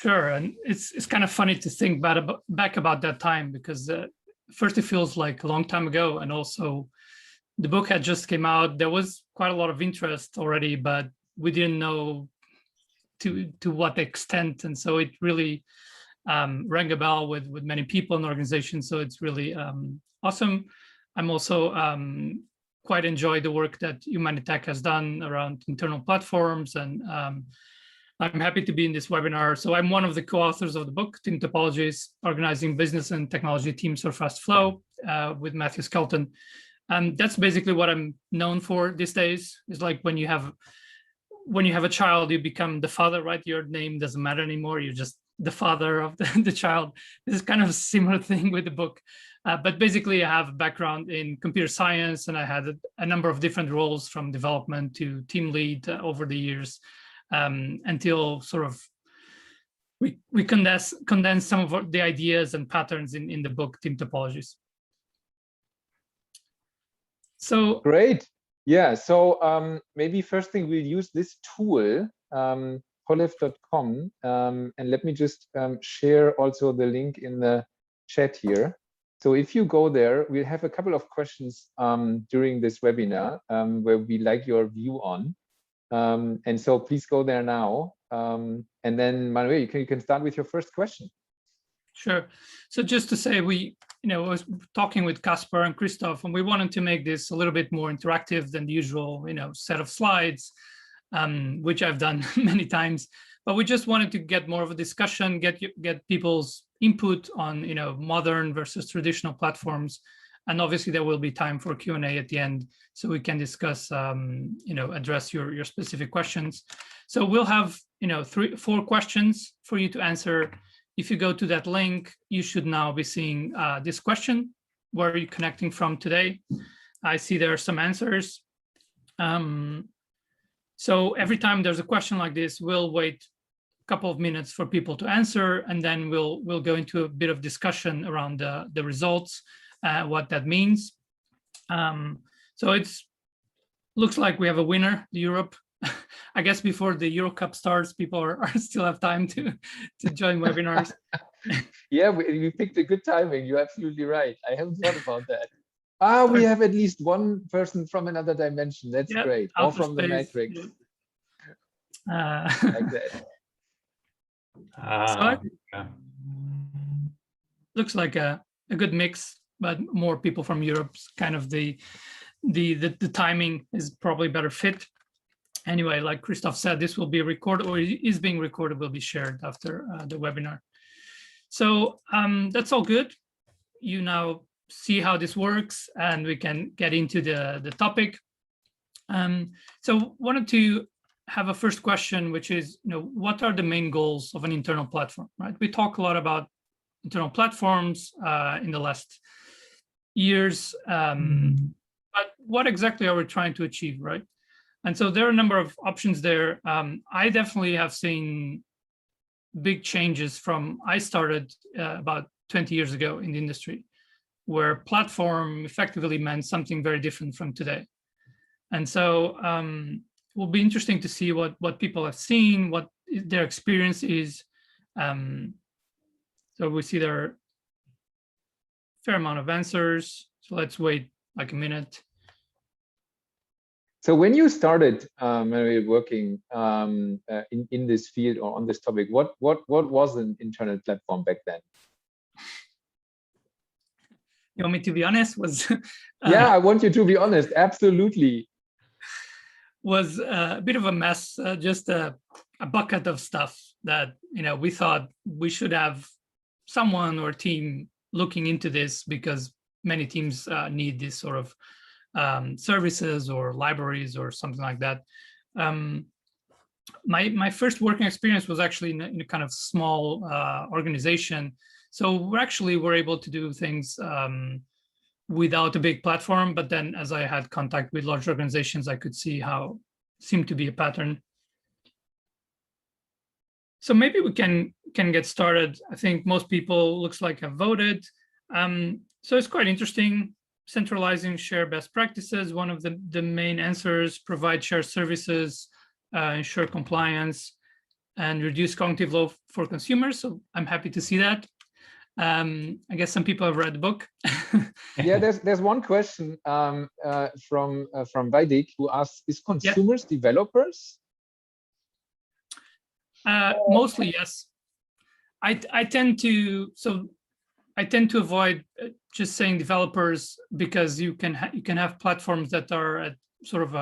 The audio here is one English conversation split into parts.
Sure, and it's kind of funny to think back about that time because first it feels like a long time ago, and also the book had just came out. There was quite a lot of interest already, but we didn't know to what extent, and so it really rang a bell with many people in the organization. So it's really awesome. I'm also quite enjoy the work that Humanitech has done around internal platforms, and I'm happy to be in this webinar. So I'm one of the co-authors of the book, Team Topologies, Organizing Business and Technology Teams for Fast Flow with Matthew Skelton. That's basically what I'm known for these days. It's like when you have a child, you become the father, right? Your name doesn't matter anymore. You're just the father of the child. This is kind of a similar thing with the book. But basically, I have a background in computer science, and I had a number of different roles from development to team lead over the years. Until sort of we condense some of the ideas and patterns in the book Team Topologies. So great. Yeah, so maybe first thing we'll use this tool, polef.com, and let me just share also the link in the chat here. So if you go there, we'll have a couple of questions during this webinar where we like your view on. And so please go there now. And then Manuel, you can start with your first question. Sure. So just to say, I was talking with Casper and Christoph, and we wanted to make this a little bit more interactive than the usual, set of slides, which I've done many times. But we just wanted to get more of a discussion, get people's input on, modern versus traditional platforms. And obviously there will be time for Q&A at the end, so we can discuss, address your specific questions. So we'll have, 4 questions for you to answer. If you go to that link, you should now be seeing this question. Where are you connecting from today? I see there are some answers. So every time there's a question like this, we'll wait a couple of minutes for people to answer, and then we'll go into a bit of discussion around the results. What that means. So looks like we have a winner, the Europe. I guess before the Euro Cup starts, people are still have time to join webinars. Yeah, we picked a good timing. You're absolutely right. I haven't thought about that. We have at least one person from another dimension. That's great. Or from the Matrix. Yeah. Like that. Looks like a good mix, but more people from Europe's kind of the timing is probably better fit. Anyway, like Christoph said, this will be recorded, or is being recorded, will be shared after the webinar. So that's all good. You now see how this works, and we can get into the topic. So wanted to have a first question, which is, what are the main goals of an internal platform, right? We talk a lot about internal platforms in the last years, but what exactly are we trying to achieve, right? And so there are a number of options there. I definitely have seen big changes from I started about 20 years ago in the industry, where platform effectively meant something very different from today. And so it will be interesting to see what people have seen, what their experience is. So we see there are a fair amount of answers. So let's wait like a minute. So when you started working in this field or on this topic, what was an internal platform back then? You want me to be honest? Yeah, I want you to be honest. Absolutely. Was a bit of a mess, just a bucket of stuff that we thought we should have someone or team looking into this, because many teams need this sort of services or libraries or something like that. My first working experience was actually in a kind of small organization. So we were able to do things without a big platform, but then as I had contact with large organizations, I could see how seemed to be a pattern. So maybe we can get started. I think most people looks like have voted. So it's quite interesting. Centralizing, share best practices. One of the main answers: provide shared services, ensure compliance. and reduce cognitive load for consumers. So I'm happy to see that. I guess some people have read the book. Yeah, there's one question from Vaidik, who asks, is consumers developers? Mostly, yes. I tend to avoid just saying developers, because you can have platforms that are at sort of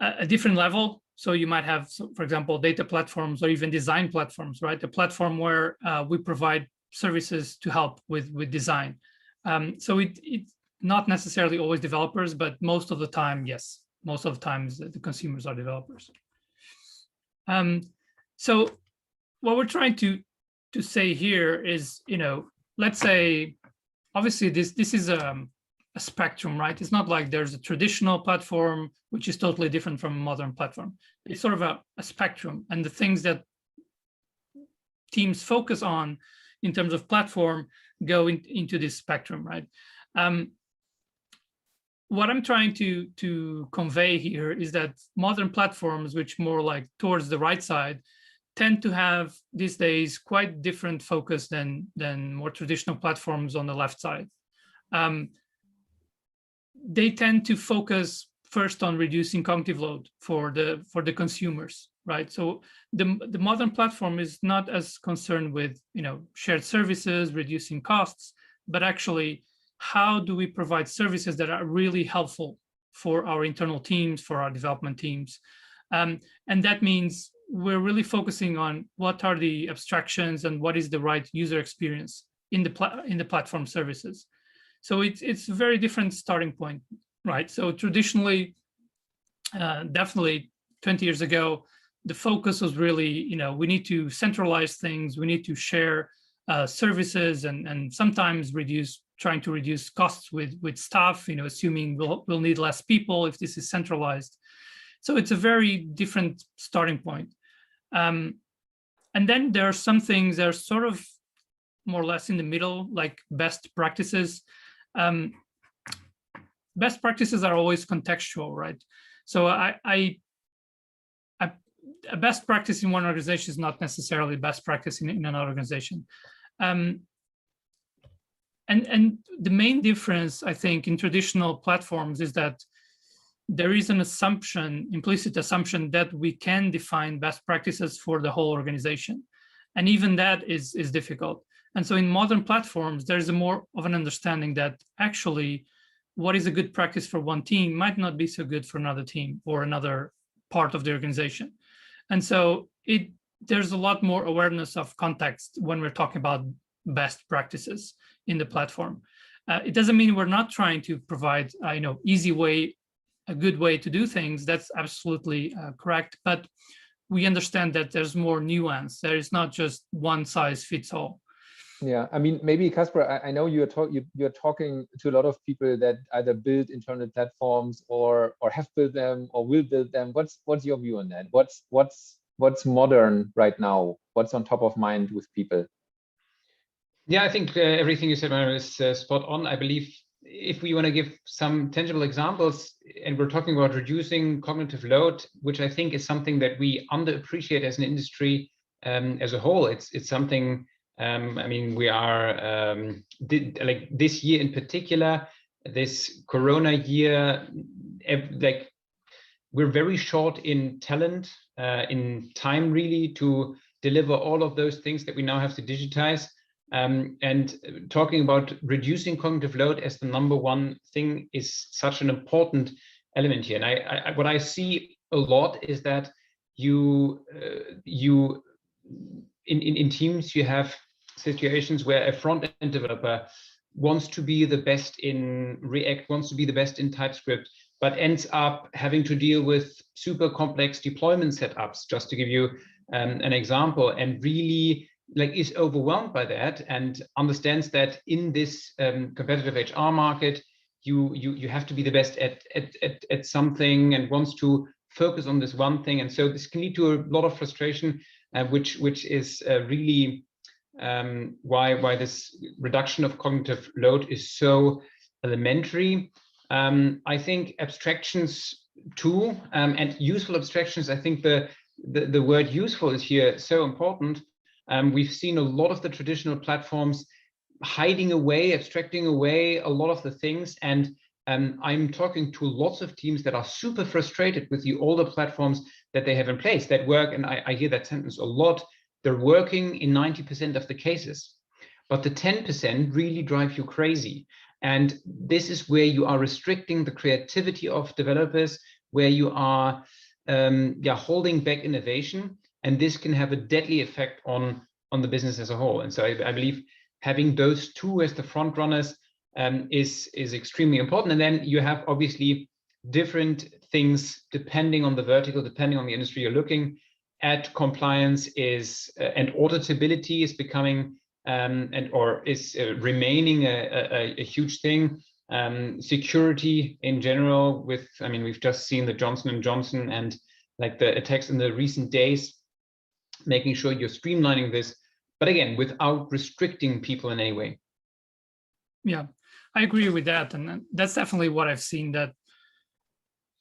a different level. So you might have, for example, data platforms or even design platforms, right? A platform where we provide services to help with design. So it's not necessarily always developers, but most of the time, yes. Most of the times the consumers are developers. So what we're trying to say here is, let's say, obviously this is a spectrum, right? It's not like there's a traditional platform which is totally different from a modern platform. It's sort of a spectrum, and the things that teams focus on in terms of platform go into this spectrum, right? What I'm trying to convey here is that modern platforms, which more like towards the right side, tend to have these days quite different focus than more traditional platforms on the left side. They tend to focus first on reducing cognitive load for the consumers, right? So the modern platform is not as concerned with shared services, reducing costs, but actually how do we provide services that are really helpful for our internal teams, for our development teams, and that means we're really focusing on what are the abstractions and what is the right user experience in the platform services. So it's a very different starting point, right? So traditionally, definitely 20 years ago, the focus was really, we need to centralize things, we need to share services, and sometimes trying to reduce costs with staff, assuming we'll need less people if this is centralized. So it's a very different starting point. And then there are some things that are sort of more or less in the middle, like best practices. Best practices are always contextual, right? So a best practice in one organization is not necessarily best practice in another organization. And the main difference, I think, in traditional platforms is that there is an assumption, implicit assumption, that we can define best practices for the whole organization. And even that is difficult. And so in modern platforms, there's a more of an understanding that actually what is a good practice for one team might not be so good for another team or another part of the organization. And so there's a lot more awareness of context when we're talking about best practices in the platform. It doesn't mean we're not trying to provide easy way, a good way to do things. That's absolutely correct. But we understand that there's more nuance. There is not just one size fits all. Yeah, I mean, maybe Kasper, I know you're talking to a lot of people that either build internal platforms or have built them or will build them. What's your view on that? What's modern right now? What's on top of mind with people? Yeah, I think everything you said, Manuel, is spot on. I believe if we want to give some tangible examples, and we're talking about reducing cognitive load, which I think is something that we underappreciate as an industry as a whole. It's something. I mean, we are like this year in particular, this Corona year, like we're very short in talent, in time really to deliver all of those things that we now have to digitize. And talking about reducing cognitive load as the number one thing is such an important element here. And what I see a lot is that in teams you have situations where a front-end developer wants to be the best in React, wants to be the best in TypeScript, but ends up having to deal with super complex deployment setups, just to give you an example, and really is overwhelmed by that and understands that in this competitive HR market, you have to be the best at something and wants to focus on this one thing. And so this can lead to a lot of frustration, which is really why this reduction of cognitive load is so elementary. I think abstractions too, and useful abstractions. I think the the word useful is here so important. We've seen a lot of the traditional platforms hiding away, abstracting away a lot of the things. And I'm talking to lots of teams that are super frustrated with the older platforms that they have in place that work. And I hear that sentence a lot. They're working in 90% of the cases, but the 10% really drive you crazy. And this is where you are restricting the creativity of developers, where you are holding back innovation. And this can have a deadly effect on the business as a whole. And so I believe having those two as the front runners is extremely important. And then you have obviously different things depending on the vertical, depending on the industry you're looking at. Compliance is and auditability is becoming remaining a huge thing. Security in general, we've just seen the Johnson & Johnson and like the attacks in the recent days, making sure you're streamlining this, but again, without restricting people in any way. Yeah, I agree with that. And that's definitely what I've seen, that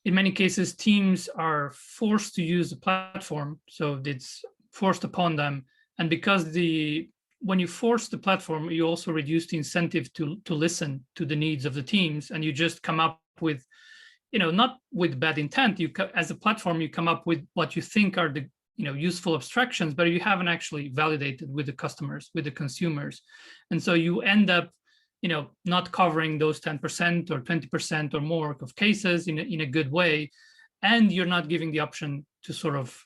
in many cases, teams are forced to use the platform. So it's forced upon them. And because when you force the platform, you also reduce the incentive to listen to the needs of the teams. And you just come up with, not with bad intent, as a platform, you come up with what you think are the useful abstractions, but you haven't actually validated with the customers, with the consumers. And so you end up, not covering those 10% or 20% or more of cases in a good way. And you're not giving the option to sort of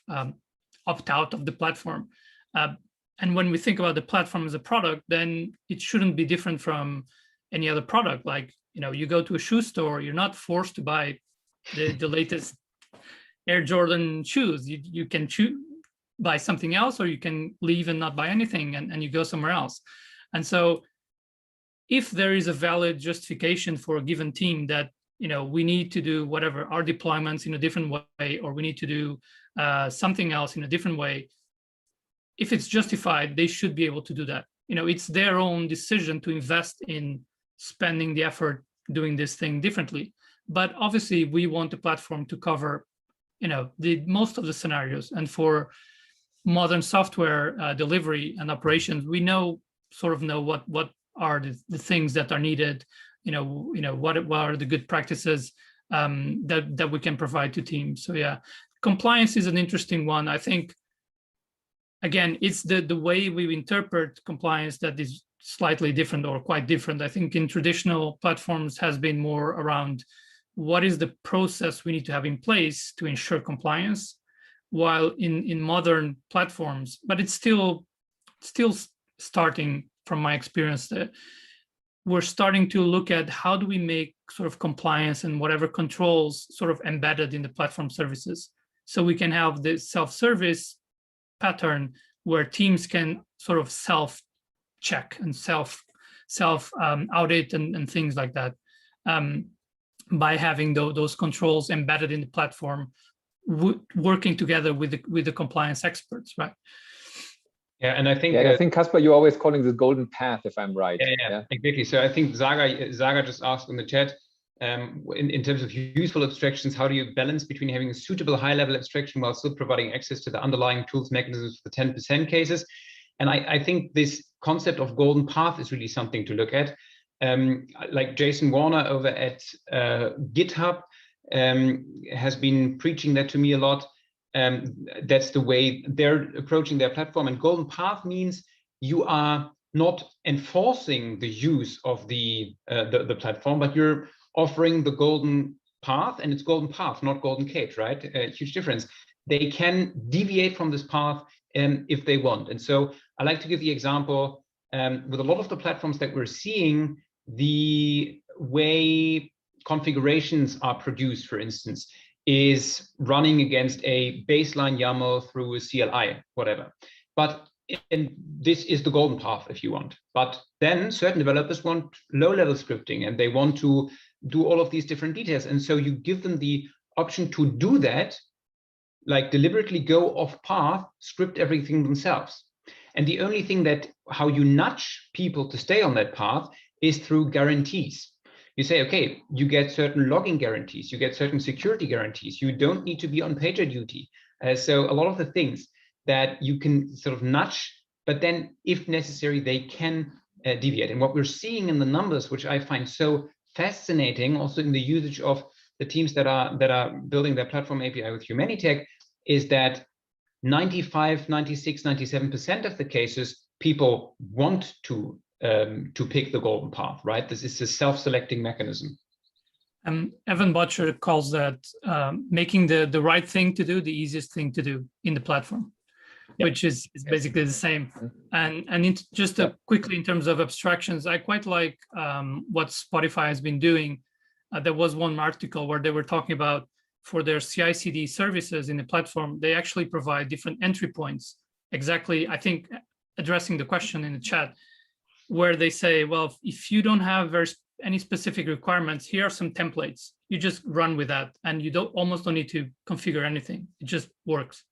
opt out of the platform. And when we think about the platform as a product, then it shouldn't be different from any other product. Like, you go to a shoe store, you're not forced to buy the latest Air Jordan shoes. You can buy something else, or you can leave and not buy anything and you go somewhere else. And so if there is a valid justification for a given team that, we need to do whatever, our deployments in a different way, or we need to do something else in a different way, if it's justified, they should be able to do that. It's their own decision to invest in spending the effort doing this thing differently. But obviously, we want the platform to cover, the most of the scenarios. And for modern software delivery and operations, we sort of know what are the things that are needed. What are the good practices that we can provide to teams. So yeah, compliance is an interesting one. I think, again, it's the way we interpret compliance that is slightly different, or quite different. I think in traditional platforms has been more around what is the process we need to have in place to ensure compliance, while in modern platforms, but it's still starting, from my experience, that we're starting to look at how do we make sort of compliance and whatever controls sort of embedded in the platform services, so we can have the self-service pattern where teams can sort of self-check and self audit and things like that, by having those controls embedded in the platform, working together with the compliance experts, right? Yeah, and I think I think Casper, you're always calling the golden path, if I'm right. Yeah, exactly. So I think Zaga just asked in the chat, in terms of useful abstractions, how do you balance between having a suitable high-level abstraction while still providing access to the underlying tools mechanisms for the 10% cases? And I think this concept of golden path is really something to look at. Like Jason Warner over at GitHub has been preaching that to me a lot. That's the way they're approaching their platform. And golden path means you are not enforcing the use of the platform, but you're offering the golden path, and it's golden path, not golden cage, right? Huge difference. They can deviate from this path if they want. And so I like to give the example with a lot of the platforms that we're seeing, the way configurations are produced, for instance, is running against a baseline YAML through a CLI, whatever. And this is the golden path if you want. But then certain developers want low-level scripting, and they want to do all of these different details. And so you give them the option to do that, like deliberately go off path, script everything themselves. And the only thing how you nudge people to stay on that path is through guarantees. You say, okay, you get certain logging guarantees, you get certain security guarantees. You don't need to be on pager duty. So a lot of the things that you can sort of nudge, but then if necessary, they can deviate. And what we're seeing in the numbers, which I find so fascinating, also in the usage of the teams that are building their platform API with Humanitech, is that 95, 96, 97% of the cases, people want to pick the golden path, right? This is a self-selecting mechanism. Evan Butcher calls that making the right thing to do the easiest thing to do in the platform, which is basically the same. And just quickly in terms of abstractions, I quite like what Spotify has been doing. There was one article where they were talking about for their CI/CD services in the platform, they actually provide different entry points. Exactly, I think addressing the question in the chat, where they say, well, if you don't have any specific requirements, here are some templates. You just run with that, and you almost don't need to configure anything. It just works.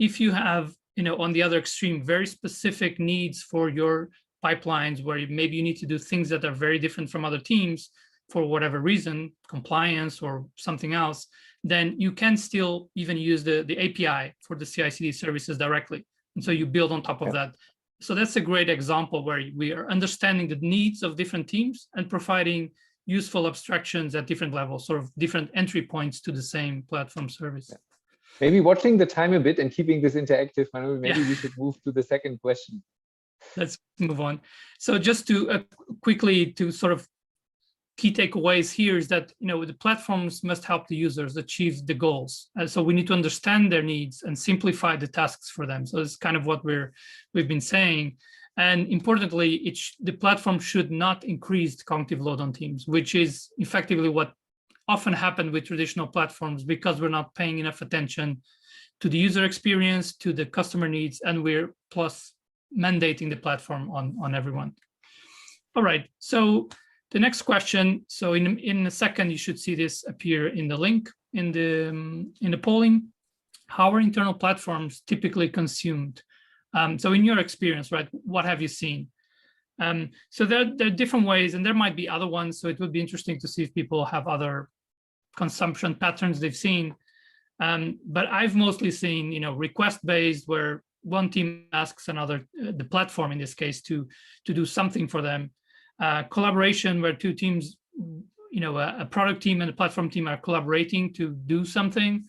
If you have, on the other extreme, very specific needs for your pipelines, where maybe you need to do things that are very different from other teams for whatever reason, compliance or something else, then you can still even use the API for the CI/CD services directly. And so you build on top of that. So that's a great example where we are understanding the needs of different teams and providing useful abstractions at different levels, sort of different entry points to the same platform service. Maybe watching the time a bit and keeping this interactive, Manuel, maybe we should move to the second question. Let's move on. So just to quickly to sort of key takeaways here is that the platforms must help the users achieve the goals. So we need to understand their needs and simplify the tasks for them. So it's kind of what we've been saying. And importantly, the platform should not increase the cognitive load on teams, which is effectively what often happened with traditional platforms, because we're not paying enough attention to the user experience, to the customer needs, and we're plus mandating the platform on everyone. All right, so the next question, so in a second, you should see this appear in the link in the polling. How are internal platforms typically consumed? So in your experience, right, what have you seen? So there are different ways, and there might be other ones. So it would be interesting to see if people have other consumption patterns they've seen. But I've mostly seen, request-based, where one team asks another, the platform in this case, to do something for them. Collaboration, where two teams, a product team and a platform team are collaborating to do something.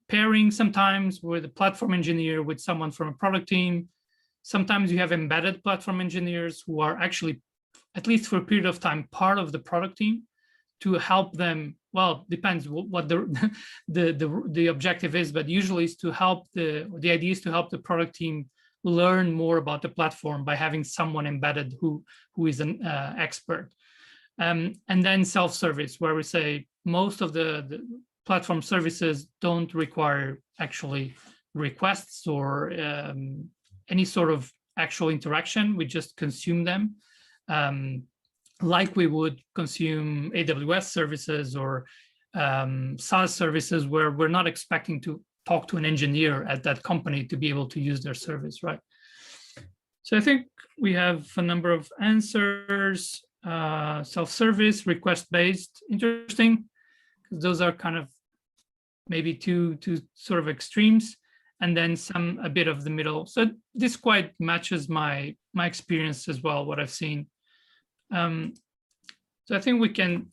Pairing sometimes with a platform engineer with someone from a product team. Sometimes you have embedded platform engineers who are actually, at least for a period of time, part of the product team to help them. Well, depends what the objective is, but usually is to help the idea is to help the product team learn more about the platform by having someone embedded who is an expert. And then self-service, where we say most of the platform services don't require actually requests or any sort of actual interaction. We just consume them like we would consume AWS services or SaaS services, where we're not expecting to talk to an engineer at that company to be able to use their service, right? So I think we have a number of answers. Self-service, request-based, interesting, because those are kind of maybe two sort of extremes, and then a bit of the middle. So this quite matches my experience as well, what I've seen. So I think we can,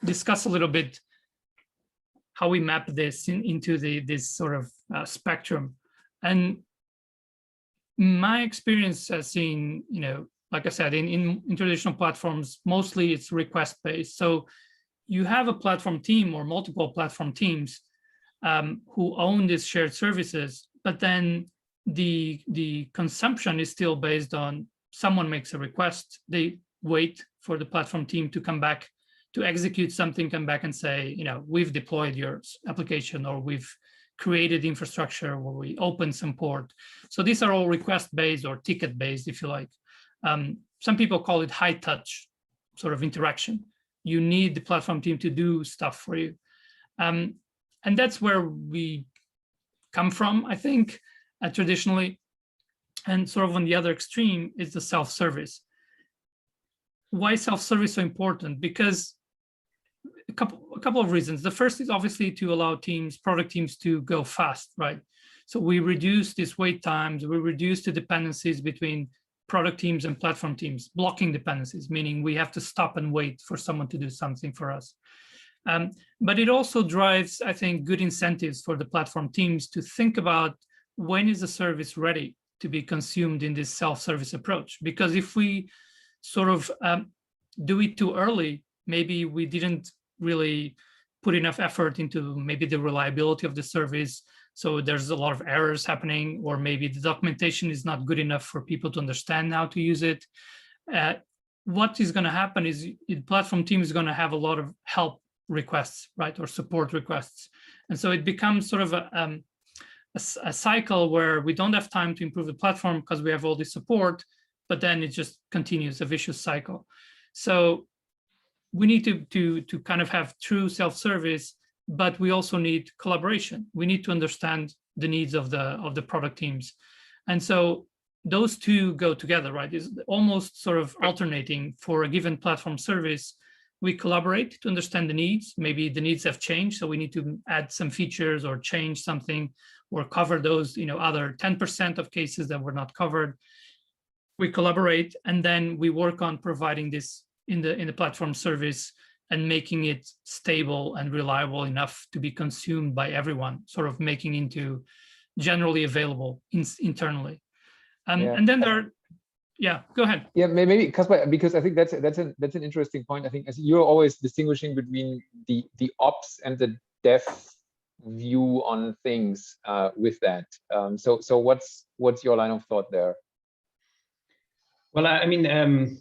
discuss a little bit how we map this into this sort of spectrum. And my experience has seen, like I said, in traditional platforms, mostly it's request-based. So you have a platform team or multiple platform teams who own these shared services, but then the consumption is still based on someone makes a request, they wait for the platform team to come back to execute something, come back and say, we've deployed your application, or we've created infrastructure, or we opened some port. So these are all request-based or ticket-based, if you like. Some people call it high-touch sort of interaction. You need the platform team to do stuff for you. And that's where we come from, I think, traditionally. And sort of on the other extreme is the self-service. Why self-service so important? Because a couple of reasons. The first is obviously to allow product teams to go fast, right? So we reduce these wait times, we reduce the dependencies between product teams and platform teams, blocking dependencies, meaning we have to stop and wait for someone to do something for us. But it also drives, I think, good incentives for the platform teams to think about when is the service ready to be consumed in this self-service approach. Because if we sort of do it too early, maybe we didn't really put enough effort into maybe the reliability of the service. So there's a lot of errors happening, or maybe the documentation is not good enough for people to understand how to use it. What is going to happen is the platform team is going to have a lot of help requests, right, or support requests. And so it becomes sort of a cycle where we don't have time to improve the platform because we have all this support, but then it just continues, a vicious cycle. So we need to kind of have true self-service, but we also need collaboration. We need to understand the needs of the product teams. And so those two go together, right? It's almost sort of alternating. For a given platform service, we collaborate to understand the needs. Maybe the needs have changed, so we need to add some features or change something or cover those, other 10% of cases that were not covered. We collaborate, and then we work on providing this in the platform service and making it stable and reliable enough to be consumed by everyone, sort of making into generally available internally. And then there are, yeah, go ahead. Yeah, maybe because I think that's an interesting point. I think as you're always distinguishing between the ops and the dev view on things with that. So what's your line of thought there? Well, I mean,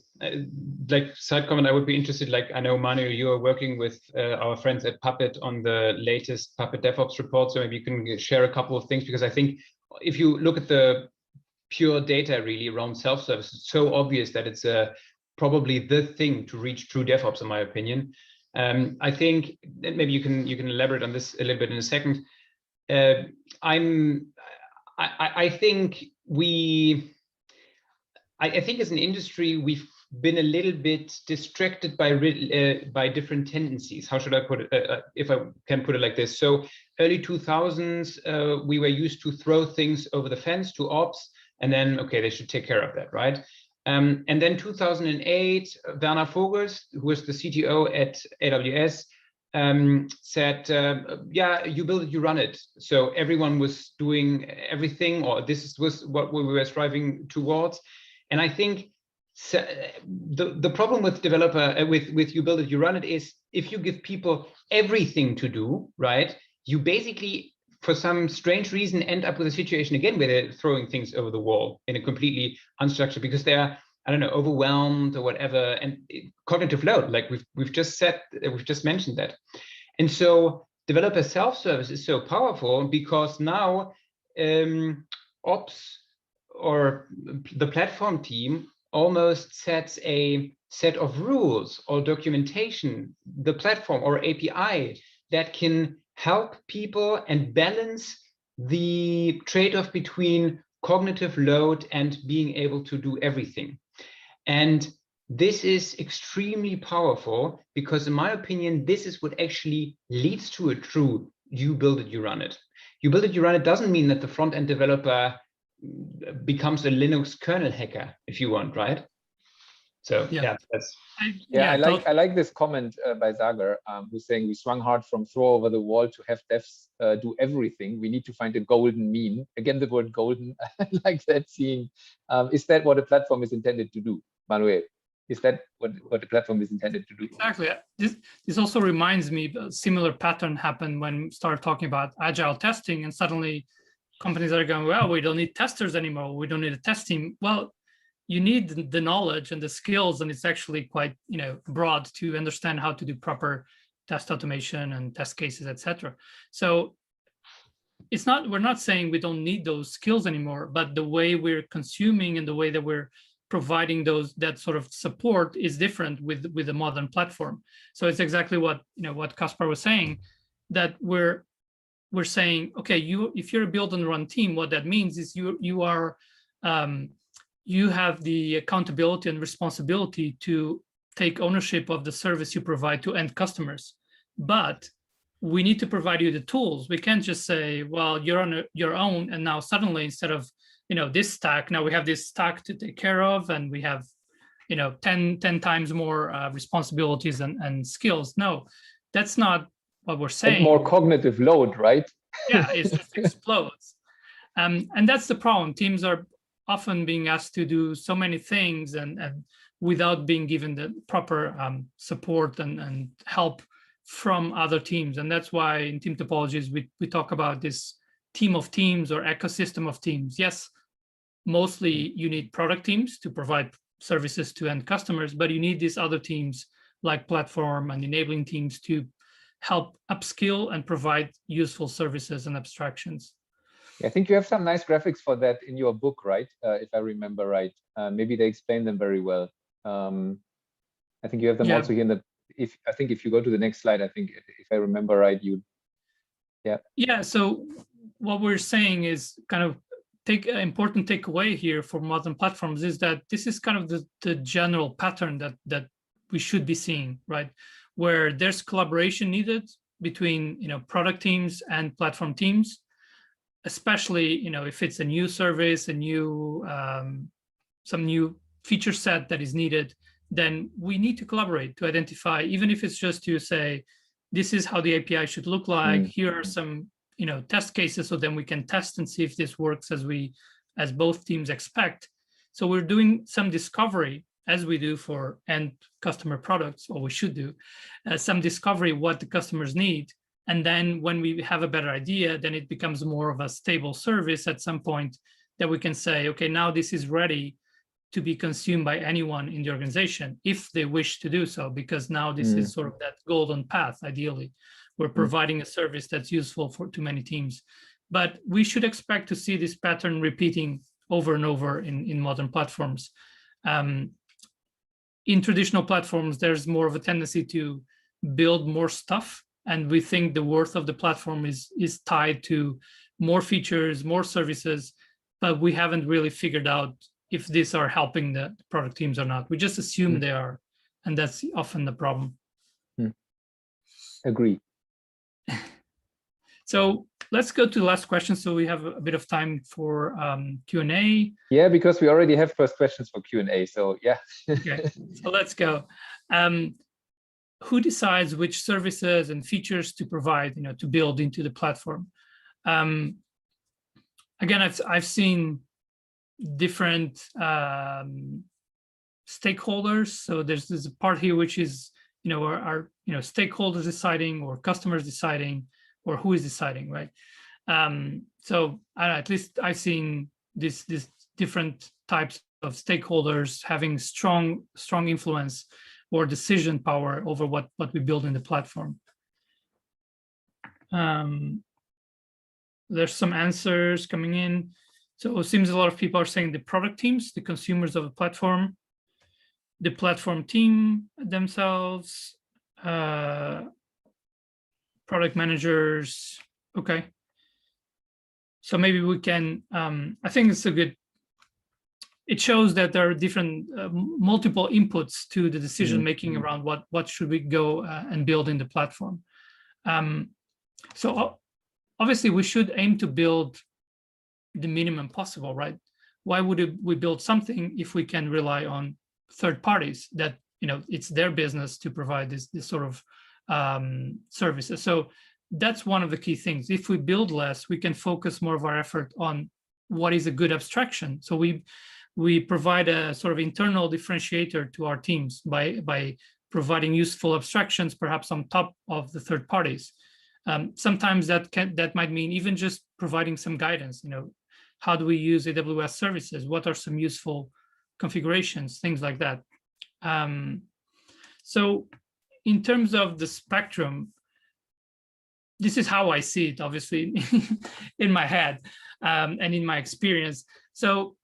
like side comment, I would be interested. Like I know Manuel, you are working with our friends at Puppet on the latest Puppet DevOps report. So maybe you can share a couple of things, because I think if you look at the pure data really around self-service, it's so obvious that it's probably the thing to reach true DevOps, in my opinion. I think that maybe you can elaborate on this a little bit in a second. I think as an industry, we've been a little bit distracted by different tendencies. How should I put it? If I can put it like this. So early 2000s, we were used to throw things over the fence to ops, and then, okay, they should take care of that, right? And then 2008, Werner Vogels, who was the CTO at AWS, said, yeah, you build it, you run it. So everyone was doing everything, or this was what we were striving towards. And I think the problem with developer, with you build it, you run it, is if you give people everything to do, right, you basically, for some strange reason, end up with a situation again where they're throwing things over the wall in a completely unstructured, because they're, I don't know, overwhelmed or whatever, and cognitive load, like we've just mentioned that. And so developer self-service is so powerful because now ops or the platform team almost sets a set of rules or documentation, the platform or API that can help people and balance the trade-off between cognitive load and being able to do everything. And this is extremely powerful because, in my opinion, this is what actually leads to a true you build it, you run it. You build it, you run it doesn't mean that the front-end developer becomes a Linux kernel hacker, if you want, right? So yeah, that's I like this comment by Sagar, who's saying we swung hard from throw over the wall to have devs do everything. We need to find a golden mean. Again, the word golden, I like that scene. Is that what a platform is intended to do, Manuel? Is that what the platform is intended to do? Exactly. This also reminds me, a similar pattern happened when we started talking about agile testing, and suddenly companies are going, well, we don't need testers anymore. We don't need a test team. Well, you need the knowledge and the skills, and it's actually quite broad to understand how to do proper test automation and test cases, etc. So we're not saying we don't need those skills anymore, but the way we're consuming and the way that we're providing that sort of support is different with the modern platform. So it's exactly what Kaspar was saying, that we're saying, okay, if you're a build and run team, what that means is you have the accountability and responsibility to take ownership of the service you provide to end customers, but we need to provide you the tools. We can't just say, well, you're on your own, and now suddenly instead of this stack, now we have this stack to take care of, and we have 10 times more responsibilities and skills. No, that's not what we're saying. And more cognitive load, right? Yeah, it just explodes. And that's the problem. Teams are often being asked to do so many things and without being given the proper support and help from other teams. And that's why in Team Topologies, we talk about this team of teams or ecosystem of teams. Yes, mostly you need product teams to provide services to end customers, but you need these other teams like platform and enabling teams to help upskill and provide useful services and abstractions. I think you have some nice graphics for that in your book, right? If I remember right. Maybe they explain them very well. I think you have them also here in the, if you go to the next slide, I think if I remember right, Yeah, so what we're saying is kind of important takeaway here for modern platforms is that this is kind of the general pattern that we should be seeing, right? Where there's collaboration needed between product teams and platform teams, especially if it's a new service, a new some new feature set that is needed, then we need to collaborate to identify, even if it's just to say, this is how the API should look like. Here are some test cases, so then we can test and see if this works as both teams expect. So we're doing some discovery, as we do for end customer products, or we should do some discovery what the customers need. And then when we have a better idea, then it becomes more of a stable service at some point that we can say, okay, now this is ready to be consumed by anyone in the organization if they wish to do so, because now this is sort of that golden path. Ideally, we're providing a service that's useful to many teams. But we should expect to see this pattern repeating over and over in modern platforms. In traditional platforms, there's more of a tendency to build more stuff, and we think the worth of the platform is tied to more features, more services, but we haven't really figured out if these are helping the product teams or not. We just assume they are, and that's often the problem. Agree. So let's go to the last question, so we have a bit of time for Q&A. Yeah, because we already have first questions for Q&A, so yeah. Okay, so let's go. Who decides which services and features to provide, to build into the platform? Again, I've seen different stakeholders. So there's a part here which is, are stakeholders deciding, or customers deciding, or who is deciding, right? So at least I've seen these different types of stakeholders having strong influence or decision power over what we build in the platform. There's some answers coming in. So it seems a lot of people are saying the product teams, the consumers of the platform team themselves, product managers. Okay. So maybe we can, I think it's a good, it shows that there are different multiple inputs to the decision making around what should we go and build in the platform. So obviously we should aim to build the minimum possible, right? Why would we build something if we can rely on third parties that it's their business to provide this sort of services? So that's one of the key things. If we build less, we can focus more of our effort on what is a good abstraction. So we provide a sort of internal differentiator to our teams by providing useful abstractions, perhaps on top of the third parties. Sometimes that might mean even just providing some guidance. How do we use AWS services? What are some useful configurations? Things like that. So in terms of the spectrum, this is how I see it, obviously, in my head and in my experience. So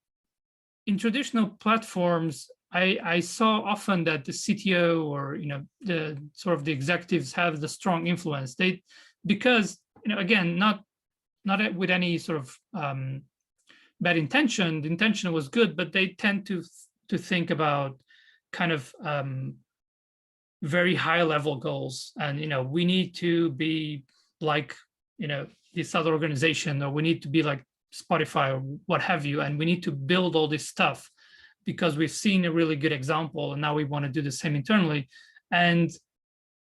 in traditional platforms, I saw often that the CTO or the sort of the executives have the strong influence. Because again, not with any sort of bad intention. The intention was good, but they tend to think about kind of very high level goals, and we need to be like this other organization, or we need to be like Spotify or what have you, and we need to build all this stuff because we've seen a really good example and now we want to do the same internally. And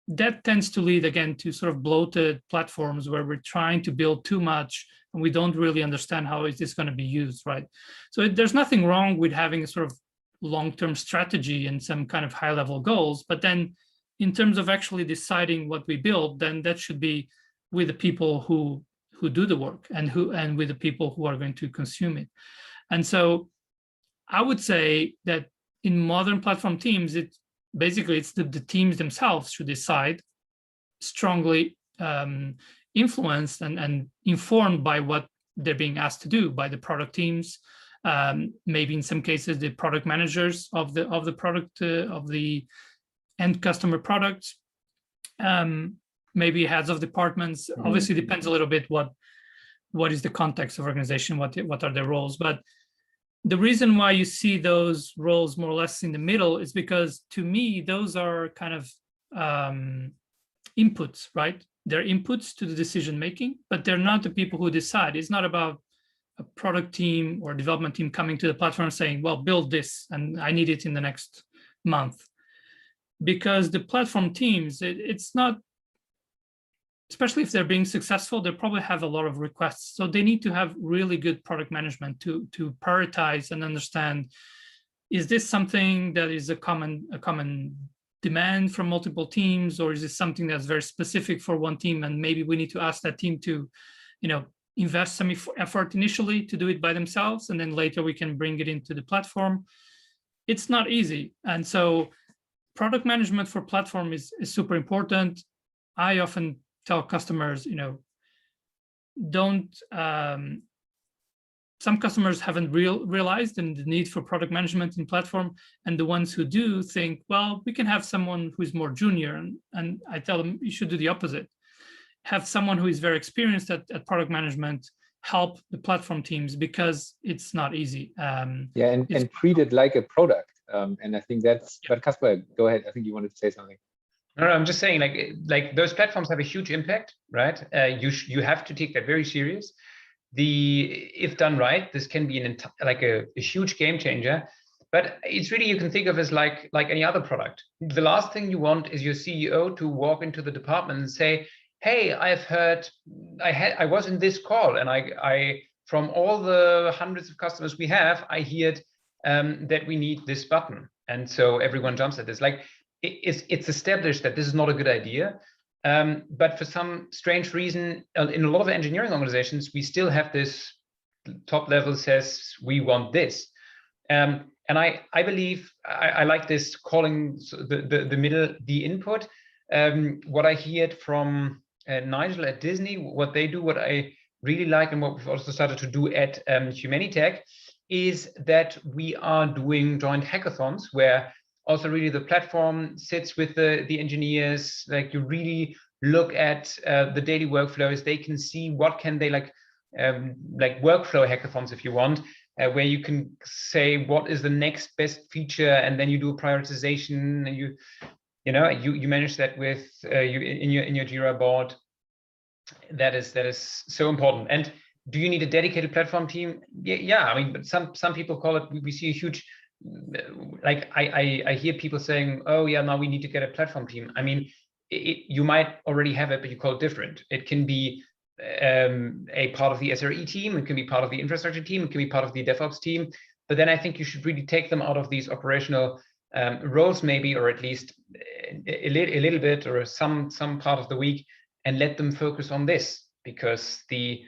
that tends to lead again to sort of bloated platforms where we're trying to build too much and we don't really understand how is this going to be used, right? So there's nothing wrong with having a sort of long-term strategy and some kind of high-level goals, but then in terms of actually deciding what we build, then that should be with the people who do the work and with the people who are going to consume it. And so I would say that in modern platform teams, it's the teams themselves should decide, strongly influenced and informed by what they're being asked to do by the product teams, maybe in some cases the product managers of the product of the end customer products, maybe heads of departments. Obviously depends a little bit what is the context of organization, what are their roles. But the reason why you see those roles more or less in the middle is because, to me, those are kind of inputs, right? They're inputs to the decision making, but they're not the people who decide. It's not about a product team or development team coming to the platform saying, well, build this and I need it in the next month. Because the platform teams, it's not, especially if they're being successful, they probably have a lot of requests. So they need to have really good product management to prioritize and understand, is this something that is a common demand from multiple teams, or is this something that's very specific for one team? And maybe we need to ask that team to, invest some effort initially to do it by themselves, and then later we can bring it into the platform. It's not easy. And so product management for platform is super important. I often tell customers, don't, some customers haven't realized the need for product management in platform, and the ones who do think, well, we can have someone who's more junior, and I tell them you should do the opposite. Have someone who is very experienced at product management help the platform teams, because it's not easy. And treat it like a product. And I think that's, but Kasper, go ahead. I think you wanted to say something. No, I'm just saying, like those platforms have a huge impact, right? You have to take that very serious. If done right, this can be a huge game changer. But it's really, you can think of as like any other product. The last thing you want is your CEO to walk into the department and say, "Hey, I've heard, I was in this call, and I from all the hundreds of customers we have, I heard that we need this button," and so everyone jumps at this. It's established that this is not a good idea, but for some strange reason, in a lot of engineering organizations, we still have this top level says we want this, and I believe I like this calling the middle the input. What I heard from Nigel at Disney, what they do, what I really like, and what we've also started to do at Humanitech, is that we are doing joint hackathons where also really the platform sits with the engineers. Like, you really look at the daily workflows. They can see what can they like workflow hackathons, if you want, where you can say what is the next best feature, and then you do a prioritization, and you manage that with in your Jira board. That is so important. And do you need a dedicated platform team? Yeah. I mean, but some people call it. We see a huge, like I hear people saying, "Oh yeah, now we need to get a platform team." I mean, you might already have it, but you call it different. It can be a part of the SRE team. It can be part of the infrastructure team. It can be part of the DevOps team. But then I think you should really take them out of these operational roles, maybe, or at least a little bit, or some part of the week, and let them focus on this, because the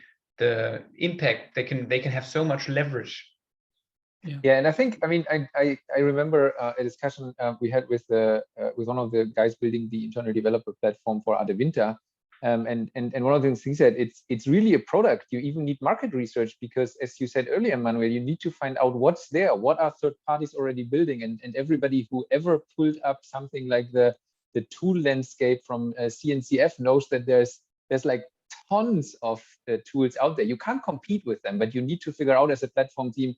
impact, they can have so much leverage. Yeah, and I think, I mean, I remember a discussion we had with one of the guys building the internal developer platform for Adevinta, and one of the things he said, it's really a product. You even need market research, because, as you said earlier, Manuel, you need to find out what's there, what are third parties already building, and everybody who ever pulled up something like the tool landscape from CNCF knows that there's like tons of tools out there. You can't compete with them, but you need to figure out as a platform team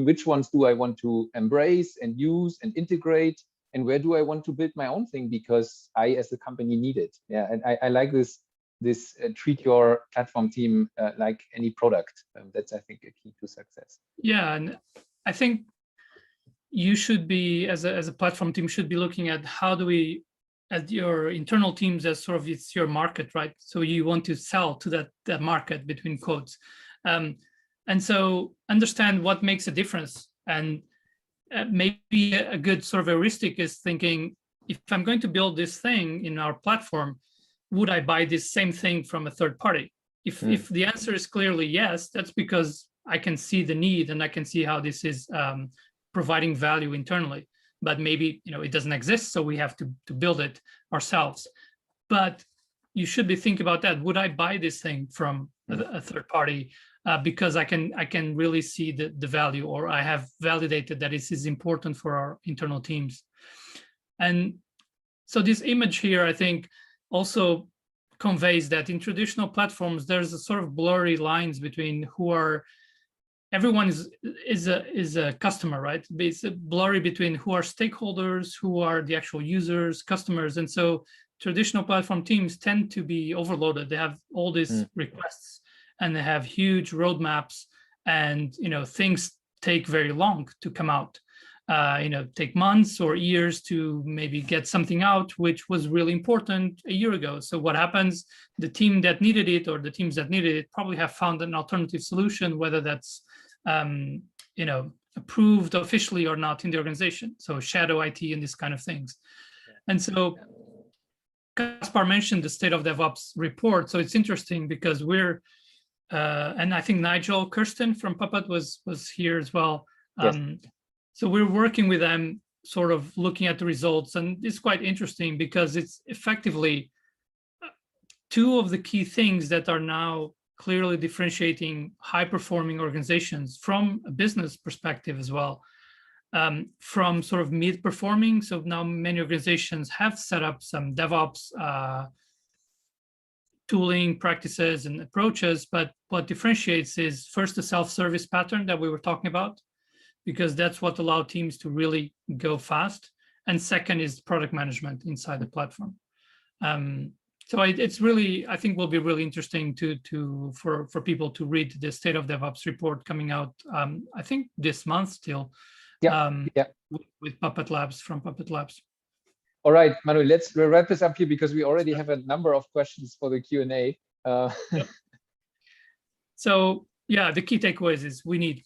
which ones do I want to embrace and use and integrate, and where do I want to build my own thing because I, as a company, need it. Yeah, and I like this treat your platform team like any product. That's, I think, a key to success. Yeah, and I think you should be, as a platform team, should be looking at how do we, at your internal teams, as sort of it's your market, right? So you want to sell to that market, between quotes. And so understand what makes a difference. And maybe a good sort of heuristic is thinking, if I'm going to build this thing in our platform, would I buy this same thing from a third party? If the answer is clearly yes, that's because I can see the need and I can see how this is providing value internally. But maybe it doesn't exist, so we have to build it ourselves. But you should be thinking about that. Would I buy this thing from a third party because I can really see the value, or I have validated that this is important for our internal teams? And so this image here, I think, also conveys that in traditional platforms, there's a sort of blurry lines between everyone is a customer, right? It's blurry between who are stakeholders, who are the actual users, customers. And so traditional platform teams tend to be overloaded. They have all these requests and they have huge roadmaps, and things take very long to come out. Take months or years to maybe get something out, which was really important a year ago. So what happens? The team that needed it, or the teams that needed it, probably have found an alternative solution, whether that's approved officially or not in the organization. So shadow IT and these kind of things. And so Kaspar mentioned the State of DevOps report. So it's interesting because we're, and I think Nigel Kirsten from Puppet was here as well. Yes. So we're working with them, sort of looking at the results, and it's quite interesting because it's effectively two of the key things that are now clearly differentiating high-performing organizations from a business perspective as well, from sort of mid-performing. So now many organizations have set up some DevOps tooling practices and approaches, but what differentiates is first the self-service pattern that we were talking about, because that's what allowed teams to really go fast. And second is product management inside the platform. So it's really, I think, will be really interesting for people to read the State of DevOps report coming out, I think this month still, with Puppet Labs, from Puppet Labs. All right, Manuel, let's wrap this up here because we already have a number of questions for the Q&A. So yeah, the key takeaways is we need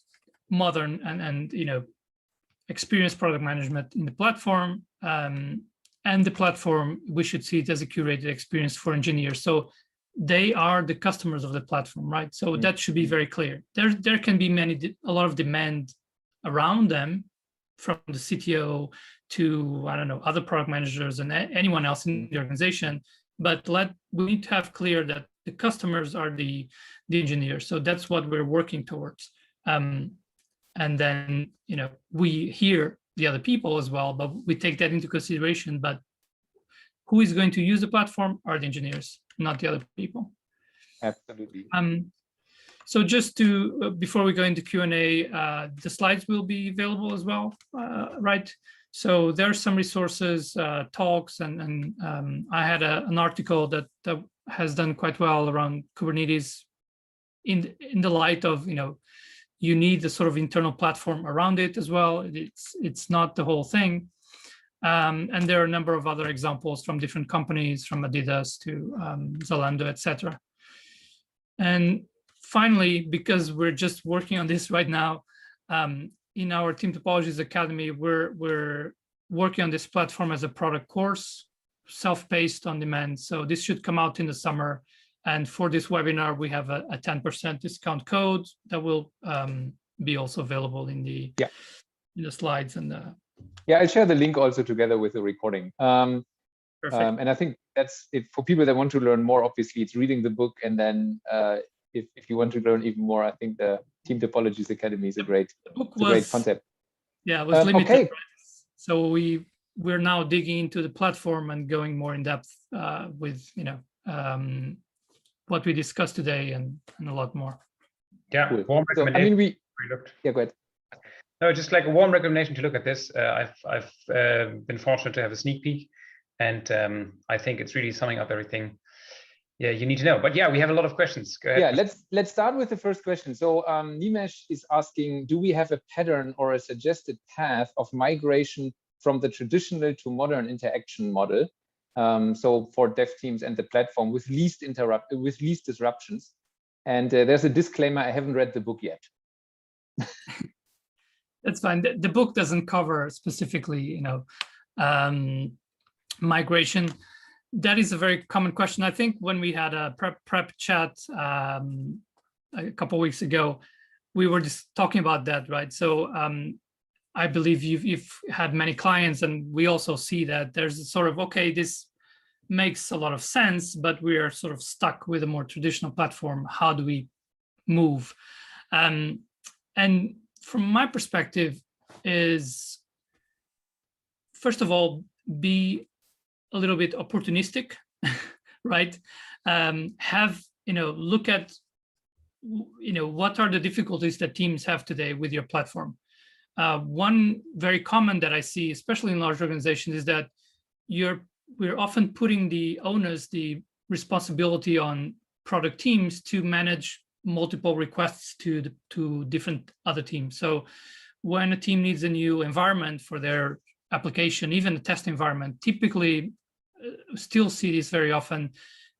modern and experienced product management in the platform, and the platform, we should see it as a curated experience for engineers. So they are the customers of the platform, right? So that should be very clear. There can be a lot of demand around them, from the CTO to, I don't know, other product managers and anyone else in the organization. But we need to have clear that the customers are the engineers. So that's what we're working towards. And then, we hear the other people as well, but we take that into consideration. But who is going to use the platform are the engineers, not the other people. Absolutely. So just before we go into Q&A, the slides will be available as well, right? So there are some resources, talks, and I had an article that has done quite well around Kubernetes in the light of, you need the sort of internal platform around it as well. It's not the whole thing. And there are a number of other examples from different companies, from Adidas to Zalando, etc. And finally, because we're just working on this right now, in our Team Topologies Academy, we're working on this platform as a product course, self-paced, on demand. So this should come out in the summer. And for this webinar, we have a 10% discount code that will be also available in the slides. And I'll share the link also together with the recording. Perfect. And I think that's it for people that want to learn more. Obviously, it's reading the book, and then if you want to learn even more, I think the Team Topologies Academy is a great concept. Yeah, it was limited. Okay. So we're now digging into the platform and going more in depth with what we discussed today and a lot more. Yeah. Cool. So, I mean, go ahead. No, just like a warm recommendation to look at this. I've been fortunate to have a sneak peek, and I think it's really summing up everything. Yeah, you need to know. But yeah, we have a lot of questions. Go ahead. Yeah, let's start with the first question. So Nimesh is asking, do we have a pattern or a suggested path of migration from the traditional to modern interaction model? So for dev teams and the platform with least disruptions. And there's a disclaimer, I haven't read the book yet. That's fine. The book doesn't cover specifically, migration. That is a very common question. I think when we had a prep chat a couple of weeks ago, we were just talking about that, right? So I believe you've had many clients, and we also see that there's a sort of, okay, this makes a lot of sense, but we are sort of stuck with a more traditional platform. How do we move? And from my perspective is, first of all, be a little bit opportunistic, right? Look at, what are the difficulties that teams have today with your platform? One very common that I see, especially in large organizations, is that we're often putting the onus, the responsibility on product teams to manage multiple requests to different other teams. So when a team needs a new environment for their application, even a test environment, typically still see this very often.